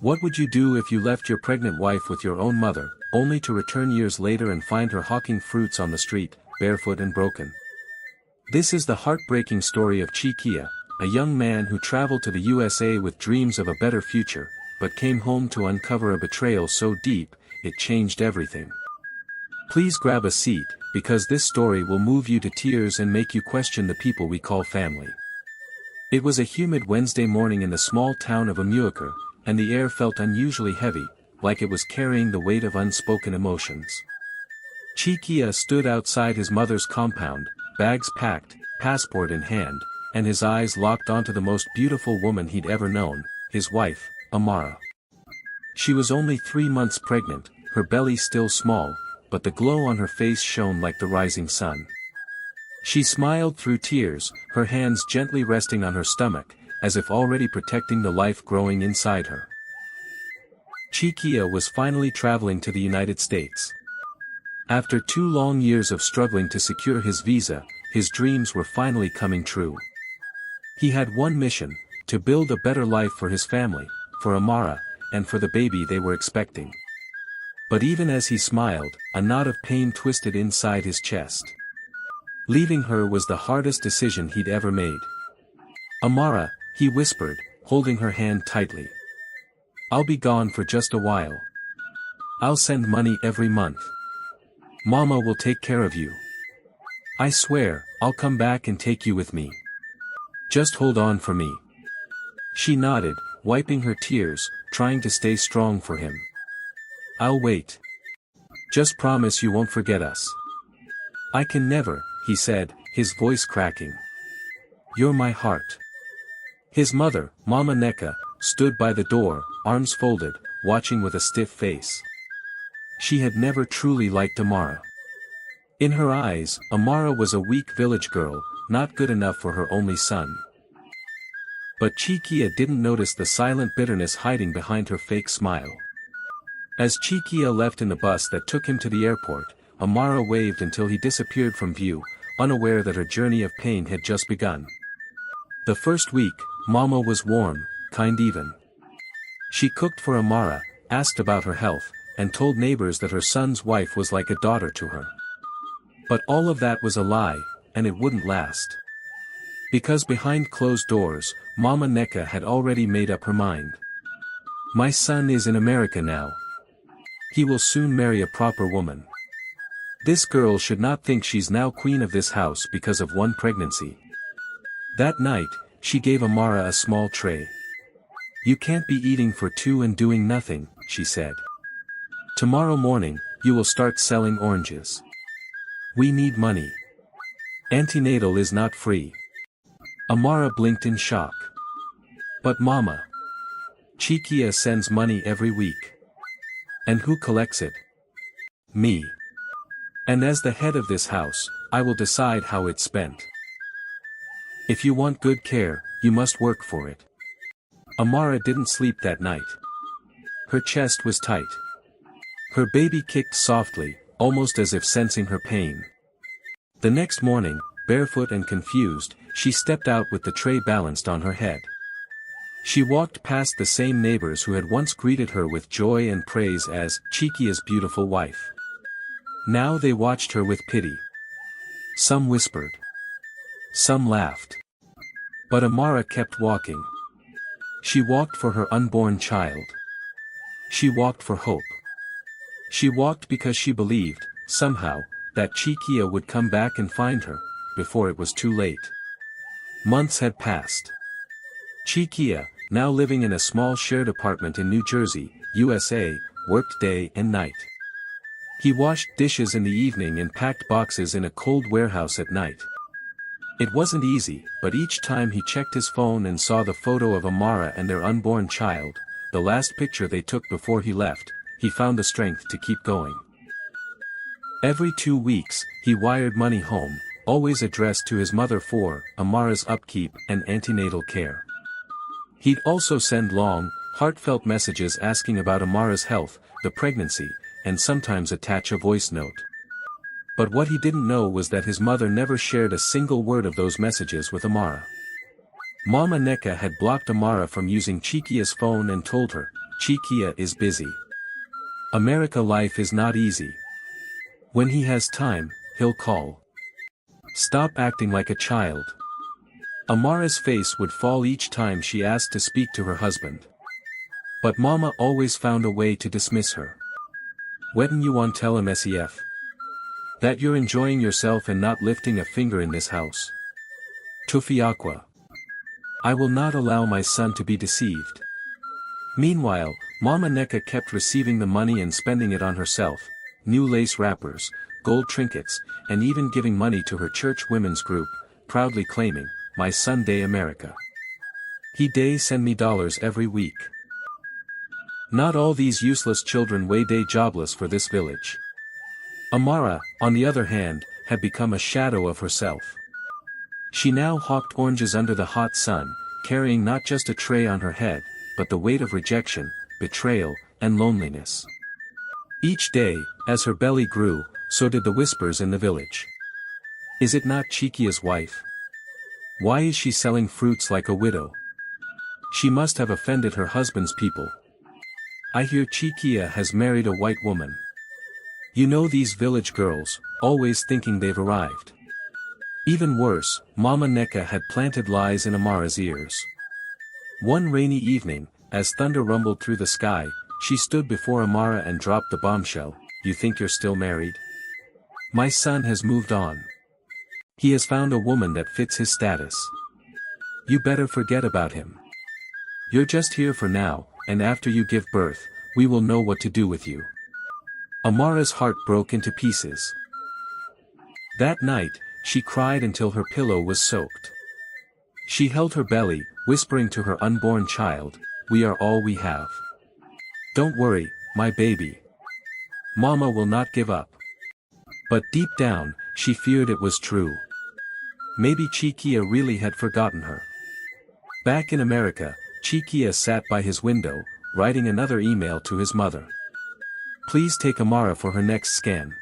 What would you do if you left your pregnant wife with your own mother, only to return years later and find her hawking fruits on the street, barefoot and broken? This is the heartbreaking story of Chike, a young man who traveled to the USA with dreams of a better future, but came home to uncover a betrayal so deep, it changed everything. Please grab a seat, because this story will move you to tears and make you question the people we call family. It was a humid Wednesday morning in the small town of Amuaker, and the air felt unusually heavy, like it was carrying the weight of unspoken emotions. Chike stood outside his mother's compound, bags packed, passport in hand, and his eyes locked onto the most beautiful woman he'd ever known, his wife, Amara. She was only 3 months pregnant, her belly still small, but the glow on her face shone like the rising sun. She smiled through tears, her hands gently resting on her stomach, as if already protecting the life growing inside her. Chike was finally traveling to the United States. After 2 long years of struggling to secure his visa, his dreams were finally coming true. He had one mission, to build a better life for his family, for Amara, and for the baby they were expecting. But even as he smiled, a knot of pain twisted inside his chest. Leaving her was the hardest decision he'd ever made. Amara, he whispered, holding her hand tightly. I'll be gone for just a while. I'll send money every month. Mama will take care of you. I swear, I'll come back and take you with me. Just hold on for me. She nodded, wiping her tears, trying to stay strong for him. I'll wait. Just promise you won't forget us. I can never, he said, his voice cracking. You're my heart. His mother, Mama Neka, stood by the door, arms folded, watching with a stiff face. She had never truly liked Amara. In her eyes, Amara was a weak village girl, not good enough for her only son. But Chike didn't notice the silent bitterness hiding behind her fake smile. As Chike left in the bus that took him to the airport, Amara waved until he disappeared from view, unaware that her journey of pain had just begun. The first week, Mama was warm, kind even. She cooked for Amara, asked about her health, and told neighbors that her son's wife was like a daughter to her. But all of that was a lie, and it wouldn't last. Because behind closed doors, Mama Neka had already made up her mind. My son is in America now. He will soon marry a proper woman. This girl should not think she's now queen of this house because of one pregnancy. That night, she gave Amara a small tray. You can't be eating for 2 and doing nothing, she said. Tomorrow morning, you will start selling oranges. We need money. Antenatal is not free. Amara blinked in shock. But Mama. Chike sends money every week. And who collects it? Me. And as the head of this house, I will decide how it's spent. If you want good care, you must work for it. Amara didn't sleep that night. Her chest was tight. Her baby kicked softly, almost as if sensing her pain. The next morning, barefoot and confused, she stepped out with the tray balanced on her head. She walked past the same neighbors who had once greeted her with joy and praise as Chike's beautiful wife. Now they watched her with pity. Some whispered. Some laughed. But Amara kept walking. She walked for her unborn child. She walked for hope. She walked because she believed, somehow, that Chike would come back and find her, before it was too late. Months had passed. Chike, now living in a small shared apartment in New Jersey, USA, worked day and night. He washed dishes in the evening and packed boxes in a cold warehouse at night. It wasn't easy, but each time he checked his phone and saw the photo of Amara and their unborn child, the last picture they took before he left, he found the strength to keep going. Every 2 weeks, he wired money home, always addressed to his mother for Amara's upkeep and antenatal care. He'd also send long, heartfelt messages asking about Amara's health, the pregnancy, and sometimes attach a voice note. But what he didn't know was that his mother never shared a single word of those messages with Amara. Mama Neka had blocked Amara from using Chike's phone and told her, Chike is busy. America life is not easy. When he has time, he'll call. Stop acting like a child. Amara's face would fall each time she asked to speak to her husband. But Mama always found a way to dismiss her. Wetin you want tell him SEF? That you're enjoying yourself and not lifting a finger in this house. Tufiakwa. I will not allow my son to be deceived. Meanwhile, Mama Neka kept receiving the money and spending it on herself, new lace wrappers, gold trinkets, and even giving money to her church women's group, proudly claiming, my son day America. He day send me dollars every week. Not all these useless children way day jobless for this village. Amara, on the other hand, had become a shadow of herself. She now hawked oranges under the hot sun, carrying not just a tray on her head, but the weight of rejection, betrayal, and loneliness. Each day, as her belly grew, so did the whispers in the village. Is it not Chikia's wife? Why is she selling fruits like a widow? She must have offended her husband's people. I hear Chikia has married a white woman. You know these village girls, always thinking they've arrived. Even worse, Mama Neka had planted lies in Amara's ears. One rainy evening, as thunder rumbled through the sky, she stood before Amara and dropped the bombshell. You think you're still married? My son has moved on. He has found a woman that fits his status. You better forget about him. You're just here for now, and after you give birth, we will know what to do with you. Amara's heart broke into pieces. That night, she cried until her pillow was soaked. She held her belly, whispering to her unborn child, we are all we have. Don't worry, my baby. Mama will not give up. But deep down, she feared it was true. Maybe Chikia really had forgotten her. Back in America, Chikia sat by his window, writing another email to his mother. Please take Amara for her next scan.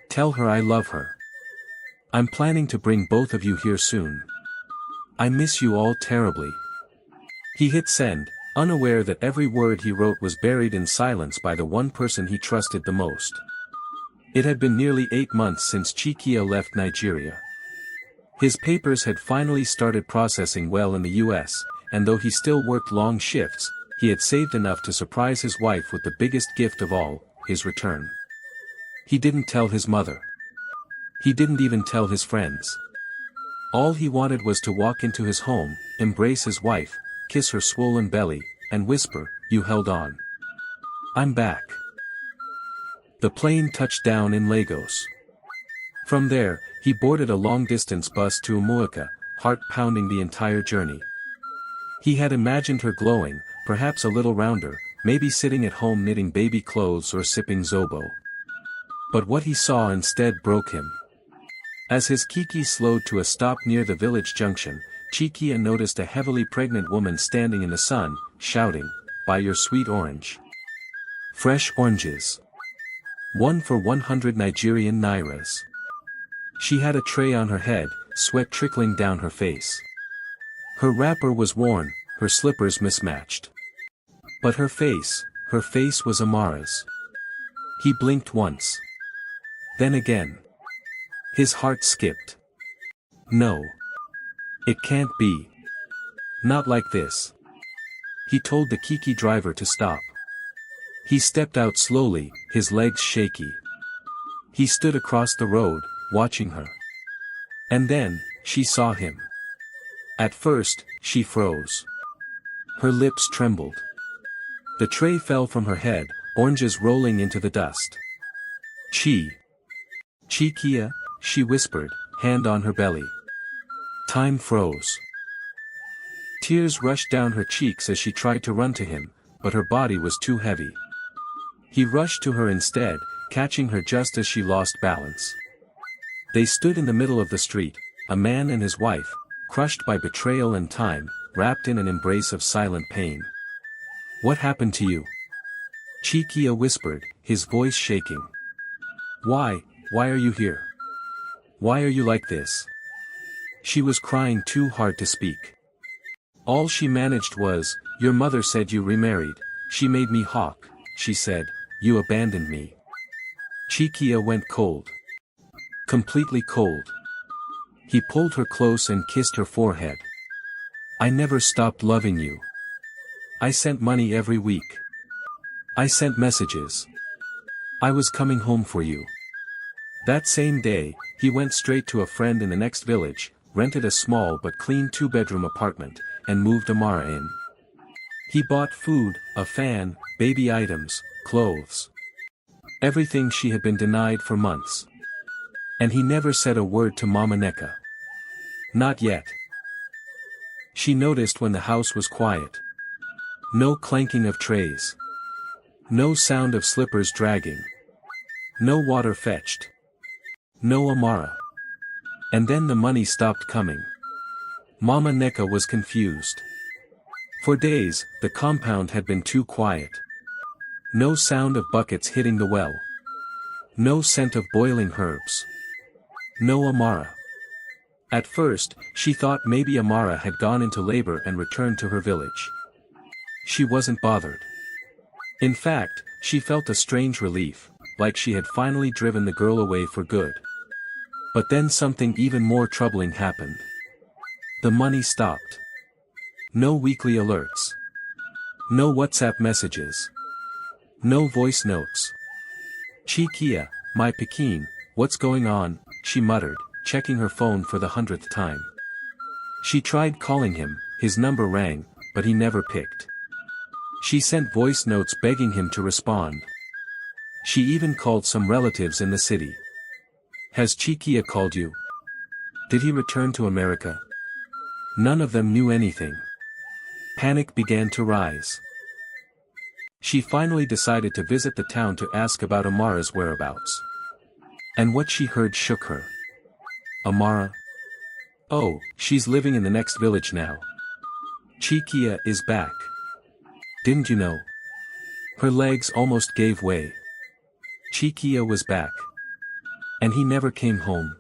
Tell her I love her. I'm planning to bring both of you here soon. I miss you all terribly. He hit send, unaware that every word he wrote was buried in silence by the one person he trusted the most. It had been nearly 8 months since Chikia left Nigeria. His papers had finally started processing well in the US, and though he still worked long shifts, he had saved enough to surprise his wife with the biggest gift of all, his return. He didn't tell his mother. He didn't even tell his friends. All he wanted was to walk into his home, embrace his wife, kiss her swollen belly, and whisper, you held on. I'm back. The plane touched down in Lagos. From there, he boarded a long-distance bus to Umuahia, heart pounding the entire journey. He had imagined her glowing, perhaps a little rounder, maybe sitting at home knitting baby clothes or sipping zobo. But what he saw instead broke him. As his Kiki slowed to a stop near the village junction, Chikia noticed a heavily pregnant woman standing in the sun, shouting, buy your sweet orange. Fresh oranges. 1 for 100 Nigerian nairas. She had a tray on her head, sweat trickling down her face. Her wrapper was worn, her slippers mismatched. But her face was Amara's. He blinked once. Then again. His heart skipped. No. It can't be. Not like this. He told the Kiki driver to stop. He stepped out slowly, his legs shaky. He stood across the road, watching her. And then, she saw him. At first, she froze. Her lips trembled. The tray fell from her head, oranges rolling into the dust. Chikia, she whispered, hand on her belly. Time froze. Tears rushed down her cheeks as she tried to run to him, but her body was too heavy. He rushed to her instead, catching her just as she lost balance. They stood in the middle of the street, a man and his wife, crushed by betrayal and time, wrapped in an embrace of silent pain. What happened to you? Chikia whispered, his voice shaking. Why are you here? Why are you like this? She was crying too hard to speak. All she managed was, your mother said you remarried, She made me hawk, she said, you abandoned me. Chike went cold. Completely cold. He pulled her close and kissed her forehead. I never stopped loving you. I sent money every week. I sent messages. I was coming home for you. That same day, he went straight to a friend in the next village, rented a small but clean 2-bedroom apartment, and moved Amara in. He bought food, a fan, baby items, clothes. Everything she had been denied for months. And he never said a word to Mama Neka. Not yet. She noticed when the house was quiet. No clanking of trays. No sound of slippers dragging. No water fetched. No Amara. And then the money stopped coming. Mama Neka was confused. For days, the compound had been too quiet. No sound of buckets hitting the well. No scent of boiling herbs. No Amara. At first, she thought maybe Amara had gone into labor and returned to her village. She wasn't bothered. In fact, she felt a strange relief, like she had finally driven the girl away for good. But then something even more troubling happened. The money stopped. No weekly alerts. No WhatsApp messages. No voice notes. Chike, my Pekin, what's going on, she muttered, checking her phone for the 100th time. She tried calling him, his number rang, but he never picked. She sent voice notes begging him to respond. She even called some relatives in the city. Has Chike called you? Did he return to America? None of them knew anything. Panic began to rise. She finally decided to visit the town to ask about Amara's whereabouts. And what she heard shook her. Amara? Oh, she's living in the next village now. Chike is back. Didn't you know? Her legs almost gave way. Chike was back. And he never came home.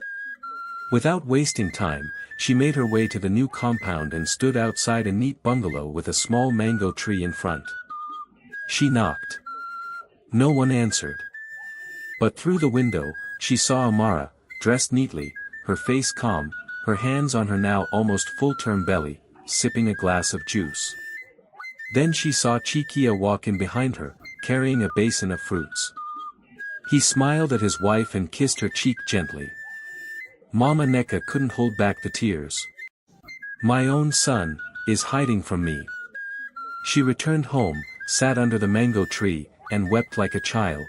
Without wasting time, she made her way to the new compound and stood outside a neat bungalow with a small mango tree in front. She knocked. No one answered. But through the window, she saw Amara, dressed neatly, her face calm, her hands on her now almost full-term belly, sipping a glass of juice. Then she saw Chike walk in behind her, carrying a basin of fruits. He smiled at his wife and kissed her cheek gently. Mama Neka couldn't hold back the tears. My own son is hiding from me. She returned home, sat under the mango tree, and wept like a child.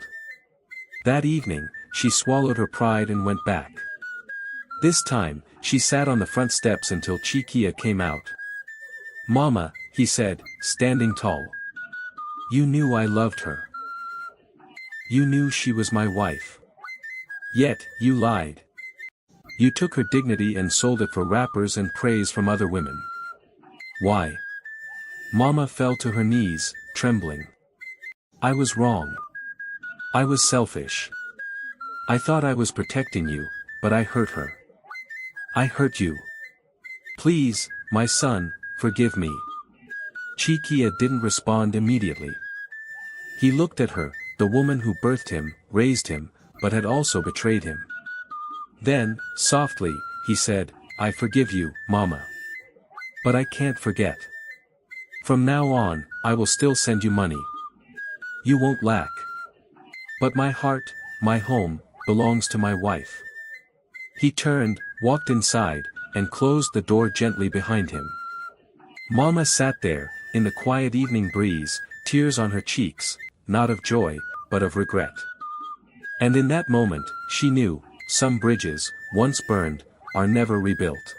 That evening, she swallowed her pride and went back. This time, she sat on the front steps until Chike came out. Mama, he said, standing tall. You knew I loved her. You knew she was my wife. Yet, you lied. You took her dignity and sold it for wrappers and praise from other women. Why? Mama fell to her knees, trembling. I was wrong. I was selfish. I thought I was protecting you, but I hurt her. I hurt you. Please, my son, forgive me. Chike didn't respond immediately. He looked at her, the woman who birthed him, raised him, but had also betrayed him. Then, softly, he said, I forgive you, Mama. But I can't forget. From now on, I will still send you money. You won't lack. But my heart, my home, belongs to my wife. He turned, walked inside, and closed the door gently behind him. Mama sat there, in the quiet evening breeze, tears on her cheeks, not of joy, but of regret. And in that moment, she knew, some bridges, once burned, are never rebuilt.